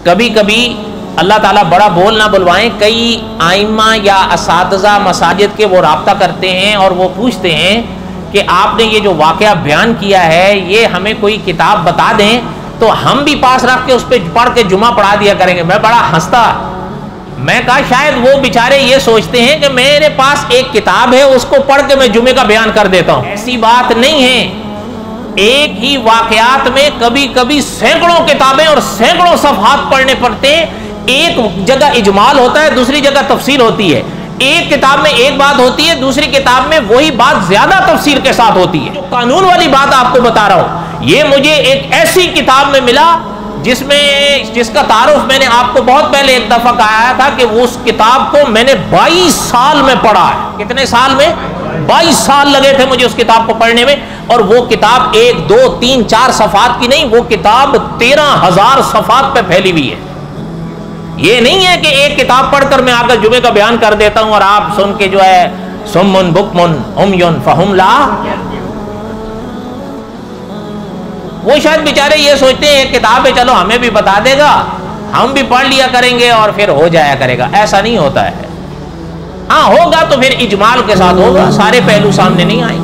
کبھی کبھی اللہ تعالیٰ بڑا بول نہ بلوائیں، کئی آئمہ یا اساتذہ مساجد کے وہ رابطہ کرتے ہیں اور وہ پوچھتے ہیں کہ آپ نے یہ جو واقعہ بیان کیا ہے یہ ہمیں کوئی کتاب بتا دیں تو ہم بھی پاس رکھ کے اس پہ پڑھ کے جمعہ پڑھا دیا کریں گے۔ میں بڑا ہنستا، میں کہا شاید وہ بیچارے یہ سوچتے ہیں کہ میرے پاس ایک کتاب ہے اس کو پڑھ کے میں جمعے کا بیان کر دیتا ہوں۔ ایسی بات نہیں ہے، ایک ہی واقعات میں کبھی کبھی سینکڑوں کتابیں اور سینکڑوں صفحات پڑھنے پڑتے ہیں۔ ایک جگہ اجمال ہوتا ہے، دوسری جگہ تفصیل ہوتی ہے، ایک کتاب میں ایک بات ہوتی ہے، دوسری کتاب میں وہی بات زیادہ تفصیل کے ساتھ ہوتی ہے۔ جو قانون والی بات آپ کو بتا رہا ہوں، یہ مجھے ایک ایسی کتاب میں ملا جس کا تعارف میں نے آپ کو بہت پہلے ایک دفعہ کہا تھا کہ اس کتاب کو میں نے 22 سال میں پڑھا ہے۔ کتنے سال میں؟ 22 سال لگے تھے مجھے اس کتاب کو پڑھنے میں، اور وہ کتاب 1 2 3 4 صفحات کی نہیں، وہ کتاب 13,000 صفحات پہ پھیلی ہوئی ہے۔ یہ نہیں ہے کہ ایک کتاب پڑھ کر میں آ کر جمعے کا بیان کر دیتا ہوں اور آپ سن کے جو ہے سمن بکمن عمیٌ فہم لا۔ وہ شاید بیچارے یہ سوچتے ہیں ایک کتاب ہے چلو ہمیں بھی بتا دے گا، ہم بھی پڑھ لیا کریں گے اور پھر ہو جایا کرے گا۔ ایسا نہیں ہوتا ہے۔ ہاں ہوگا تو پھر اجمال کے ساتھ ہوگا، سارے پہلو سامنے نہیں آئیں۔